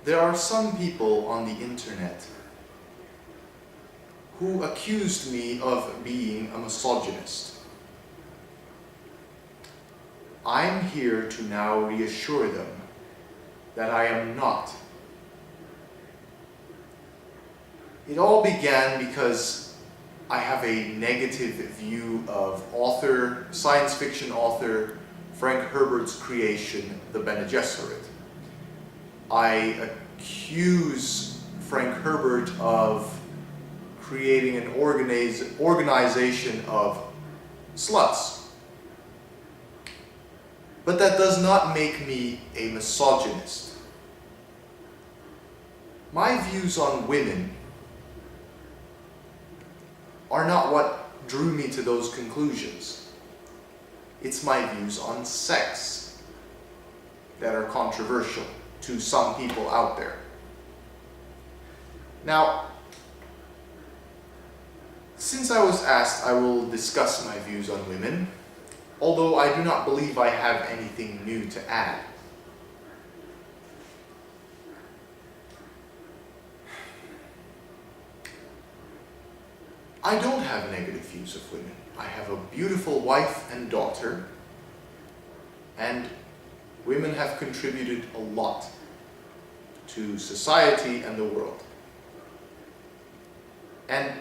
There are some people on the internet who accused me of being a misogynist. I'm here to now reassure them that I am not. It all began because I have a negative view of science fiction author Frank Herbert's creation, The Bene Gesserit. I accuse Frank Herbert of creating an organization of sluts. But that does not make me a misogynist. My views on women are not what drew me to those conclusions. It's my views on sex that are controversial to some people out there. Now, since I was asked, I will discuss my views on women, although I do not believe I have anything new to add. I don't have negative views of women. I have a beautiful wife and daughter, and women have contributed a lot to society and the world. And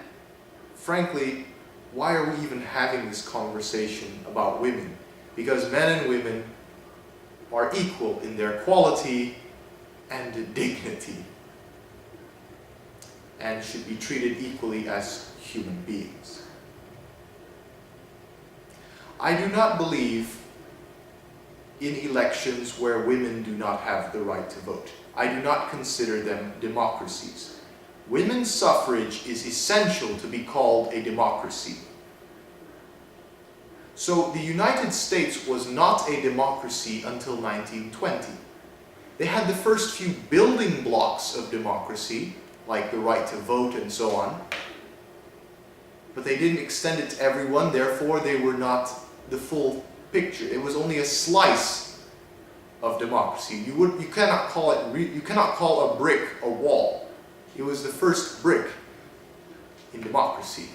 frankly, why are we even having this conversation about women? Because men and women are equal in their quality and dignity, and should be treated equally as human beings. I do not believe in elections where women do not have the right to vote. I do not consider them democracies. Women's suffrage is essential to be called a democracy. So the United States was not a democracy until 1920. They had the first few building blocks of democracy, like the right to vote and so on, but they didn't extend it to everyone, therefore they were not the full picture. It was only a slice of democracy. You cannot call a brick a wall. It was the first brick in democracy.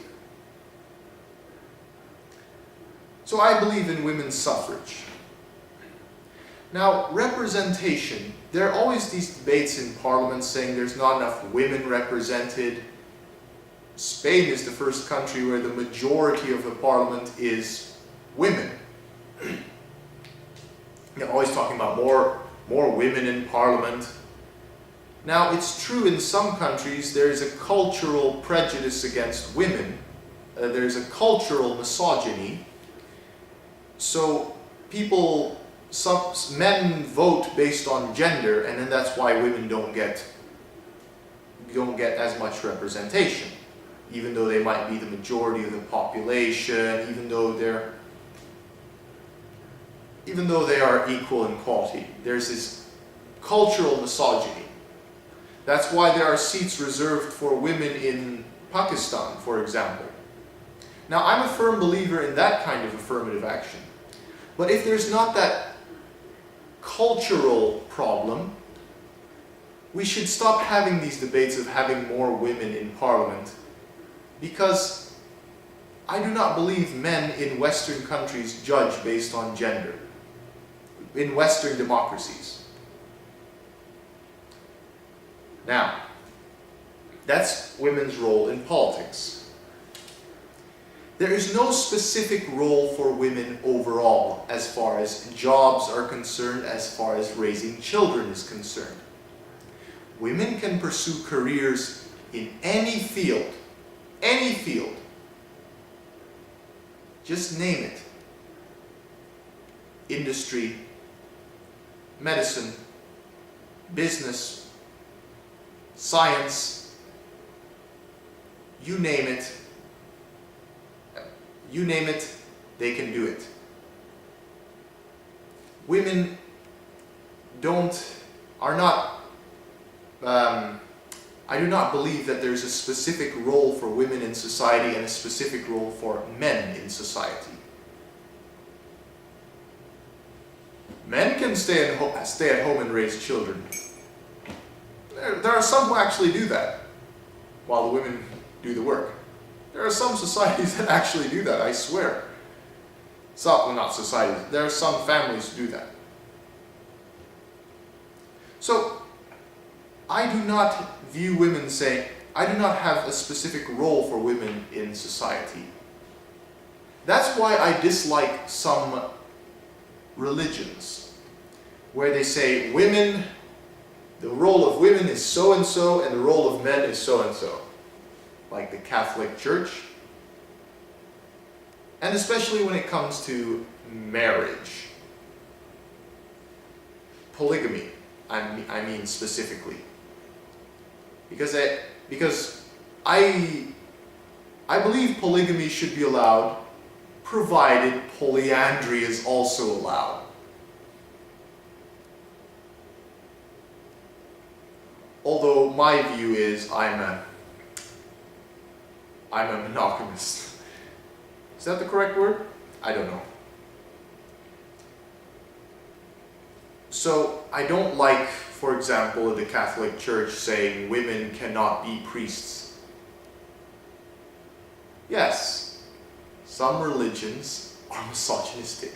So I believe in women's suffrage. Now, representation. There are always these debates in Parliament saying there's not enough women represented. Spain is the first country where the majority of the Parliament is women. They're always talking about more women in Parliament. Now, it's true in some countries there's a cultural prejudice against women. There's a cultural misogyny. So men vote based on gender, and then that's why women don't get as much representation, even though they might be the majority of the population, even though they are equal in quality. There's this cultural misogyny. That's why there are seats reserved for women in Pakistan, for example. Now, I'm a firm believer in that kind of affirmative action. But if there's not that cultural problem, we should stop having these debates of having more women in Parliament, because I do not believe men in Western countries judge based on gender, in Western democracies. Now, that's women's role in politics. There is no specific role for women overall as far as jobs are concerned, as far as raising children is concerned. Women can pursue careers in any field. Any field. Just name it. Industry, medicine, business, science, you name it. You name it, they can do it. Women I do not believe that there's a specific role for women in society and a specific role for men in society. Men can stay at home and raise children. There are some who actually do that, while the women do the work. There are some societies that actually do that, I swear. Well, not societies, there are some families who do that. So, I do not view women saying, I do not have a specific role for women in society. That's why I dislike some religions, where they say women, the role of women is so and so, and the role of men is so and so. Like the Catholic Church. And especially when it comes to marriage. Polygamy, I mean specifically. Because I believe polygamy should be allowed, provided polyandry is also allowed. Although my view is I'm a monogamist. Is that the correct word? I don't know. So I don't like, for example, the Catholic Church saying women cannot be priests. Yes, some religions are misogynistic.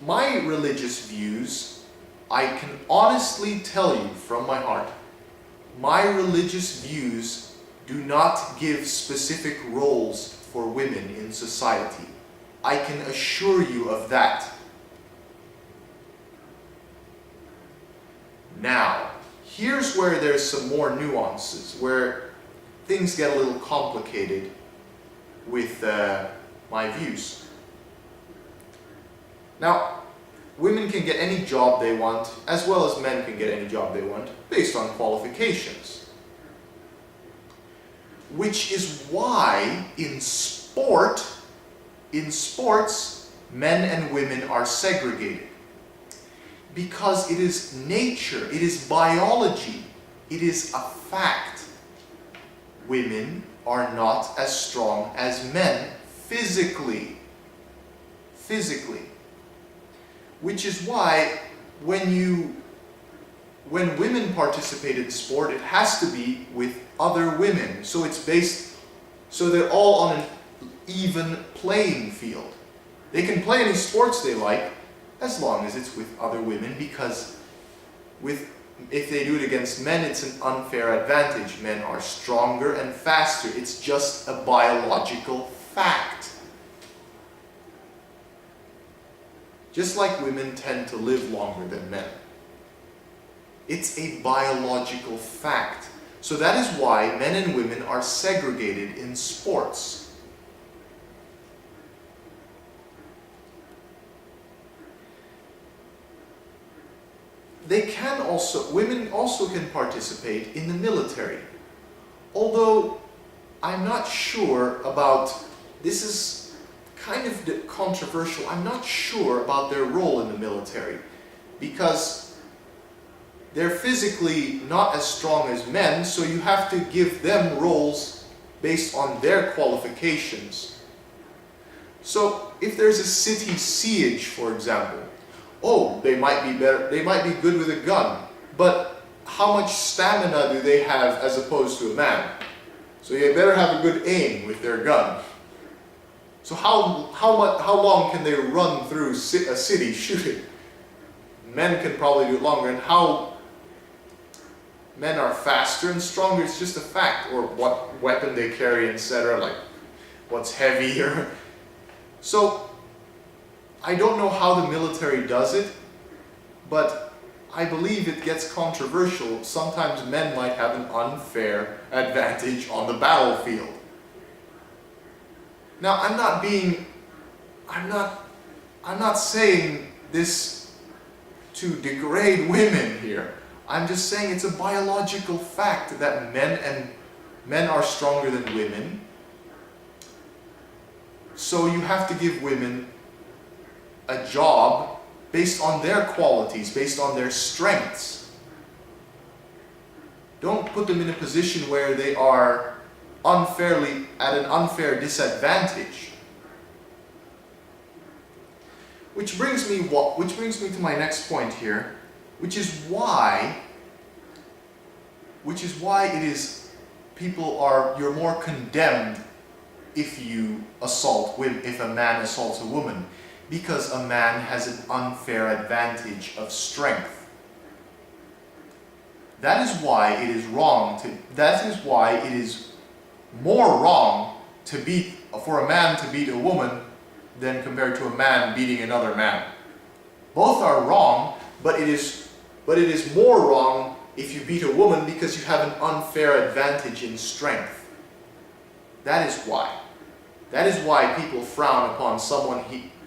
My religious views, I can honestly tell you from my heart, my religious views do not give specific roles for women in society. I can assure you of that. Now, here's where there's some more nuances, where things get a little complicated with my views. Now, women can get any job they want, as well as men can get any job they want, based on qualifications. Which is why in sports, men and women are segregated. Because it is nature, it is biology, it is a fact. Women are not as strong as men physically. Which is why when women participate in sport, it has to be with other women. So they're all on an even playing field. They can play any sports they like, as long as it's with other women, because if they do it against men, it's an unfair advantage. Men are stronger and faster. It's just a biological fact. Just like women tend to live longer than men. It's a biological fact. So that is why men and women are segregated in sports. Women also can participate in the military. Although I'm not sure about, this is kind of controversial, I'm not sure about their role in the military. Because they're physically not as strong as men, so you have to give them roles based on their qualifications. So if there's a city siege, for example, they might be better, they might be good with a gun, but how much stamina do they have as opposed to a man? So you better have a good aim with their gun. So how long can they run through a city shooting? Men can probably do it longer, and how men are faster and stronger, it's just a fact, or what weapon they carry, etc., like what's heavier. So I don't know how the military does it, but I believe it gets controversial. Sometimes men might have an unfair advantage on the battlefield. Now, I'm not saying this to degrade women here. I'm just saying it's a biological fact that men are stronger than women. So you have to give women a job based on their qualities, based on their strengths. Don't put them in a position where they are unfairly at an unfair disadvantage. Which brings me to my next point here. Which is why it is, you're more condemned if you assault women, if a man assaults a woman, because a man has an unfair advantage of strength. That is why it is more wrong for a man to beat a woman than compared to a man beating another man. Both are wrong, but it is more wrong if you beat a woman because you have an unfair advantage in strength. That is why. That is why people frown upon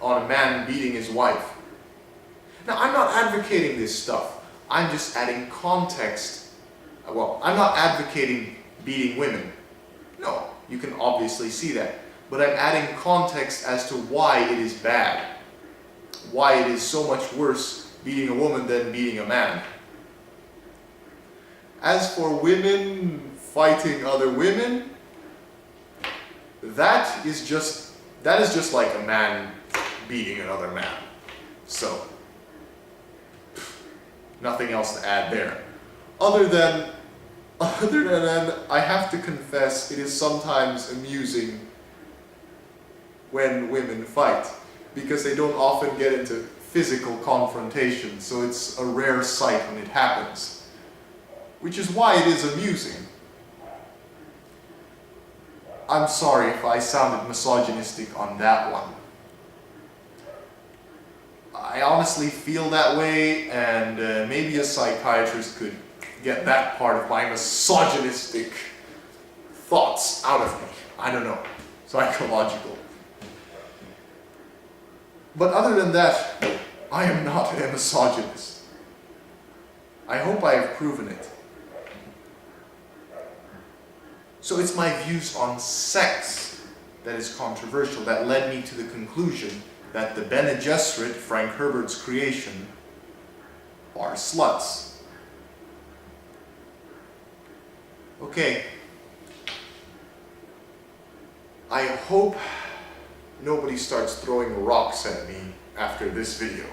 on a man beating his wife. Now, I'm not advocating this stuff. I'm just adding context. Well, I'm not advocating beating women. No, you can obviously see that. But I'm adding context as to why it is bad. Why it is so much worse beating a woman than beating a man. As for women fighting other women, that is just like a man beating another man. So, nothing else to add there. Other than I have to confess, it is sometimes amusing when women fight, because they don't often get into physical confrontation, so it's a rare sight when it happens. Which is why it is amusing. I'm sorry if I sounded misogynistic on that one. I honestly feel that way, and maybe a psychiatrist could get that part of my misogynistic thoughts out of me. I don't know. Psychological. But other than that, I am not a misogynist. I hope I have proven it. So it's my views on sex that is controversial, that led me to the conclusion that the Bene Gesserit, Frank Herbert's creation, are sluts. Okay. I hope nobody starts throwing rocks at me after this video.